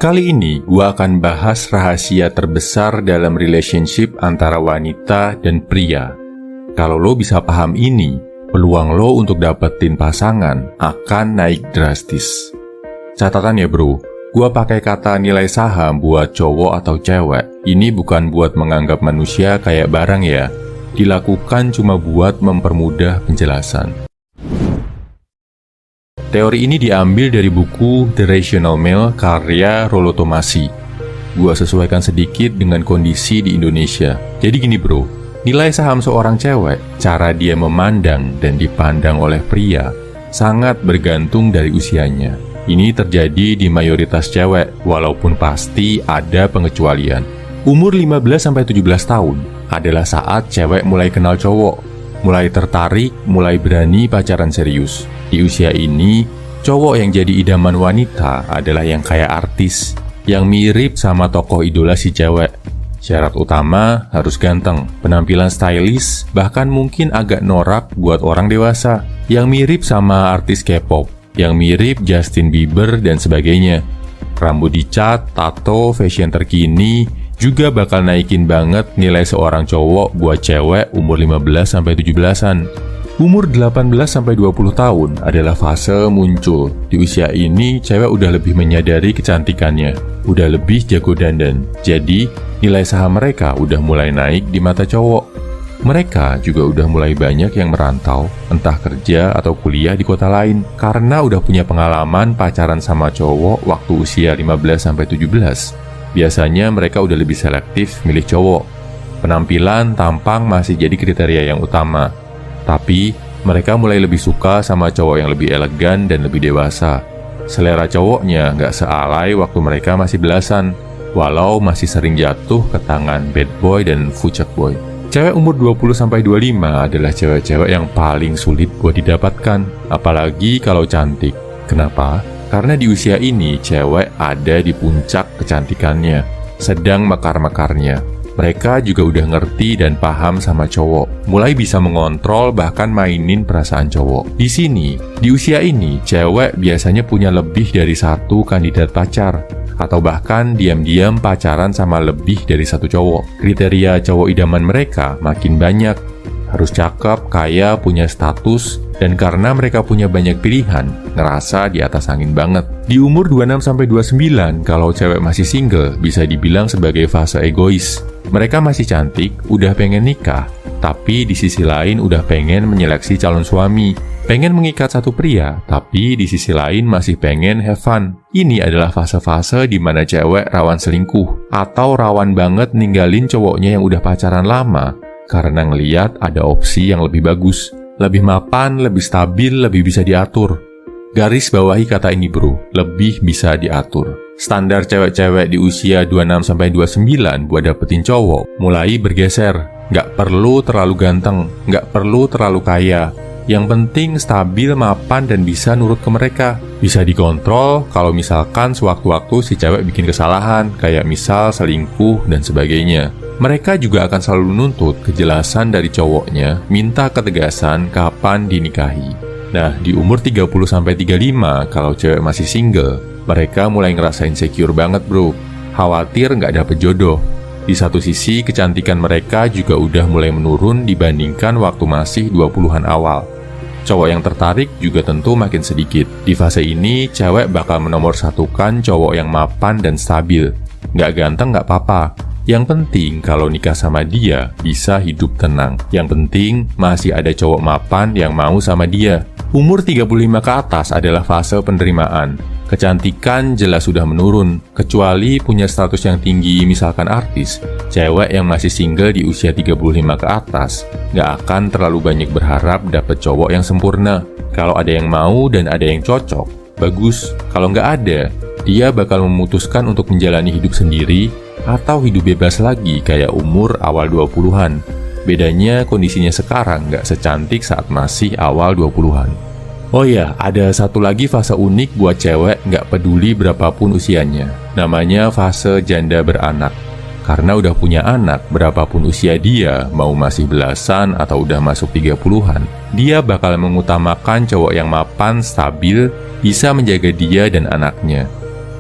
Kali ini gua akan bahas rahasia terbesar dalam relationship antara wanita dan pria. Kalau lo bisa paham ini, peluang lo untuk dapetin pasangan akan naik drastis. Catatan ya bro, gua pakai kata nilai saham buat cowok atau cewek. Ini bukan buat menganggap manusia kayak barang ya. Dilakukan cuma buat mempermudah penjelasan. Teori ini diambil dari buku The Rational Male karya Rollo Tomassi. Gua sesuaikan sedikit dengan kondisi di Indonesia. Jadi gini bro, nilai saham seorang cewek, cara dia memandang dan dipandang oleh pria, sangat bergantung dari usianya. Ini terjadi di mayoritas cewek, walaupun pasti ada pengecualian. Umur 15-17 tahun adalah saat cewek mulai kenal cowok, mulai tertarik, mulai berani pacaran serius. Di usia ini, cowok yang jadi idaman wanita adalah yang kayak artis, yang mirip sama tokoh idola si cewek. Syarat utama harus ganteng, penampilan stylish, bahkan mungkin agak norak buat orang dewasa, yang mirip sama artis K-pop, yang mirip Justin Bieber dan sebagainya. Rambut dicat, tato, fashion terkini, juga bakal naikin banget nilai seorang cowok buat cewek umur 15-17an. Umur 18-20 tahun adalah fase muncul. Di usia ini, cewek udah lebih menyadari kecantikannya, udah lebih jago dandan. Jadi, nilai saham mereka udah mulai naik di mata cowok. Mereka juga udah mulai banyak yang merantau, entah kerja atau kuliah di kota lain, karena udah punya pengalaman pacaran sama cowok waktu usia 15-17. Biasanya mereka udah lebih selektif milih cowok. Penampilan, tampang masih jadi kriteria yang utama. Tapi, mereka mulai lebih suka sama cowok yang lebih elegan dan lebih dewasa. Selera cowoknya nggak sealai waktu mereka masih belasan, walau masih sering jatuh ke tangan bad boy dan fucek boy. Cewek umur 20-25 adalah cewek-cewek yang paling sulit buat didapatkan, apalagi kalau cantik. Kenapa? Karena di usia ini, cewek ada di puncak kecantikannya, sedang mekar-mekarnya. Mereka juga udah ngerti dan paham sama cowok, mulai bisa mengontrol bahkan mainin perasaan cowok. Di sini, di usia ini, cewek biasanya punya lebih dari satu kandidat pacar, atau bahkan diam-diam pacaran sama lebih dari satu cowok. Kriteria cowok idaman mereka makin banyak. Harus cakep, kaya, punya status, dan karena mereka punya banyak pilihan, ngerasa di atas angin banget. Di umur 26-29, kalau cewek masih single, bisa dibilang sebagai fase egois. Mereka masih cantik, udah pengen nikah, tapi di sisi lain udah pengen menyeleksi calon suami. Pengen mengikat satu pria, tapi di sisi lain masih pengen have fun. Ini adalah fase-fase di mana cewek rawan selingkuh, atau rawan banget ninggalin cowoknya yang udah pacaran lama, karena ngeliat ada opsi yang lebih bagus, lebih mapan, lebih stabil, lebih bisa diatur. Garis bawahi kata ini bro, lebih bisa diatur. Standar cewek-cewek di usia 26-29 buat dapetin cowok mulai bergeser. Nggak perlu terlalu ganteng, nggak perlu terlalu kaya. Yang penting stabil, mapan, dan bisa nurut ke mereka. Bisa dikontrol kalau misalkan sewaktu-waktu si cewek bikin kesalahan, kayak misal selingkuh dan sebagainya. Mereka juga akan selalu nuntut kejelasan dari cowoknya, minta ketegasan kapan dinikahi. Nah, di umur 30-35, kalau cewek masih single, mereka mulai ngerasa insecure banget bro. Khawatir nggak dapet jodoh. Di satu sisi, kecantikan mereka juga udah mulai menurun dibandingkan waktu masih 20-an awal. Cowok yang tertarik juga tentu makin sedikit. Di fase ini, cewek bakal menomorsatukan cowok yang mapan dan stabil. Nggak ganteng nggak apa-apa. Yang penting kalau nikah sama dia, bisa hidup tenang. Yang penting masih ada cowok mapan yang mau sama dia. Umur 35 ke atas adalah fase penerimaan. Kecantikan jelas sudah menurun, kecuali punya status yang tinggi misalkan artis. Cewek yang masih single di usia 35 ke atas nggak akan terlalu banyak berharap dapet cowok yang sempurna. Kalau ada yang mau dan ada yang cocok, bagus. Kalau nggak ada, dia bakal memutuskan untuk menjalani hidup sendiri atau hidup bebas lagi kayak umur awal 20-an. Bedanya kondisinya sekarang nggak secantik saat masih awal 20-an. Oh ya, ada satu lagi fase unik buat cewek nggak peduli berapapun usianya. Namanya fase janda beranak. Karena udah punya anak, berapapun usia dia, mau masih belasan atau udah masuk 30-an, dia bakal mengutamakan cowok yang mapan, stabil, bisa menjaga dia dan anaknya.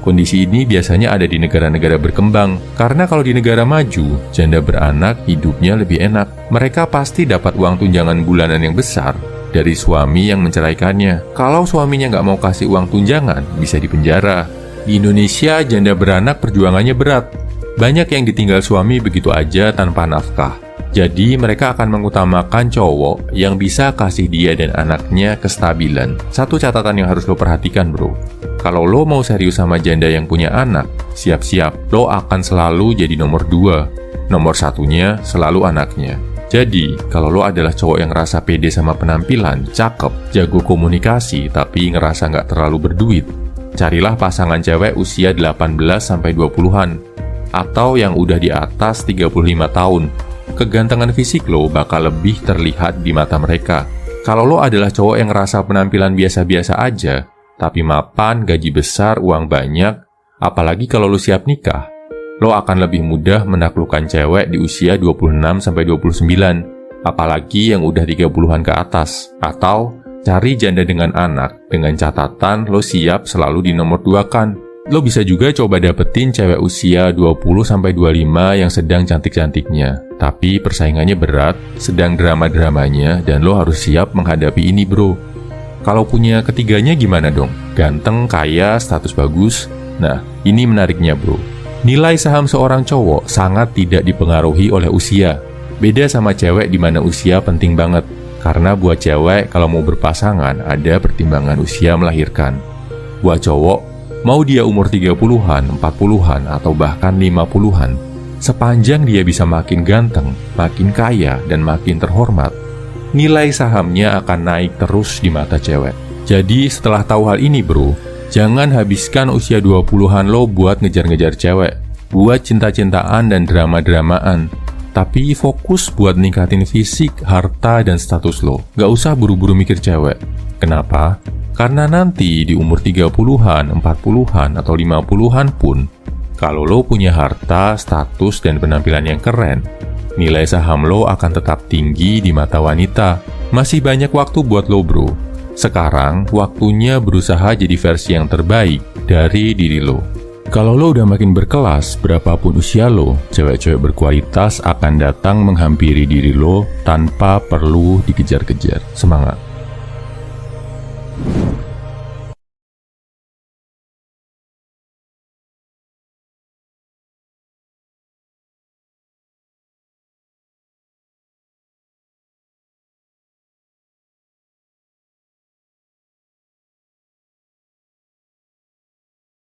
Kondisi ini biasanya ada di negara-negara berkembang, karena kalau di negara maju, janda beranak hidupnya lebih enak. Mereka pasti dapat uang tunjangan bulanan yang besar dari suami yang menceraikannya. Kalau suaminya nggak mau kasih uang tunjangan, bisa dipenjara. Di Indonesia, janda beranak perjuangannya berat. Banyak yang ditinggal suami begitu aja tanpa nafkah. Jadi mereka akan mengutamakan cowok yang bisa kasih dia dan anaknya kestabilan. Satu catatan yang harus lo perhatikan, bro. Kalau lo mau serius sama janda yang punya anak, siap-siap, lo akan selalu jadi nomor 2. Nomor satunya selalu anaknya. Jadi, kalau lo adalah cowok yang ngerasa pede sama penampilan, cakep, jago komunikasi, tapi ngerasa nggak terlalu berduit, carilah pasangan cewek usia 18-20-an, atau yang udah di atas 35 tahun. Kegantengan fisik lo bakal lebih terlihat di mata mereka. Kalau lo adalah cowok yang ngerasa penampilan biasa-biasa aja, tapi mapan, gaji besar, uang banyak, apalagi kalau lo siap nikah, lo akan lebih mudah menaklukkan cewek di usia 26-29, apalagi yang udah 30-an ke atas. Atau cari janda dengan anak, dengan catatan lo siap selalu di nomor 2-kan. Lo bisa juga coba dapetin cewek usia 20-25 yang sedang cantik-cantiknya, tapi persaingannya berat, sedang drama-dramanya, dan lo harus siap menghadapi ini, bro. Kalau punya ketiganya gimana dong? Ganteng, kaya, status bagus? Nah, ini menariknya, bro. Nilai saham seorang cowok sangat tidak dipengaruhi oleh usia. Beda sama cewek di mana usia penting banget. Karena buat cewek kalau mau berpasangan ada pertimbangan usia melahirkan. Buat cowok, mau dia umur 30-an, 40-an, atau bahkan 50-an, sepanjang dia bisa makin ganteng, makin kaya, dan makin terhormat, nilai sahamnya akan naik terus di mata cewek. Jadi setelah tahu hal ini, bro, jangan habiskan usia 20-an lo buat ngejar-ngejar cewek, buat cinta-cintaan dan drama-dramaan. Tapi fokus buat ningkatin fisik, harta, dan status lo. Gak usah buru-buru mikir cewek. Kenapa? Karena nanti di umur 30-an, 40-an, atau 50-an pun, kalau lo punya harta, status, dan penampilan yang keren, nilai saham lo akan tetap tinggi di mata wanita. Masih banyak waktu buat lo, bro. Sekarang, waktunya berusaha jadi versi yang terbaik dari diri lo. Kalau lo udah makin berkelas, berapapun usia lo, cewek-cewek berkualitas akan datang menghampiri diri lo tanpa perlu dikejar-kejar. Semangat!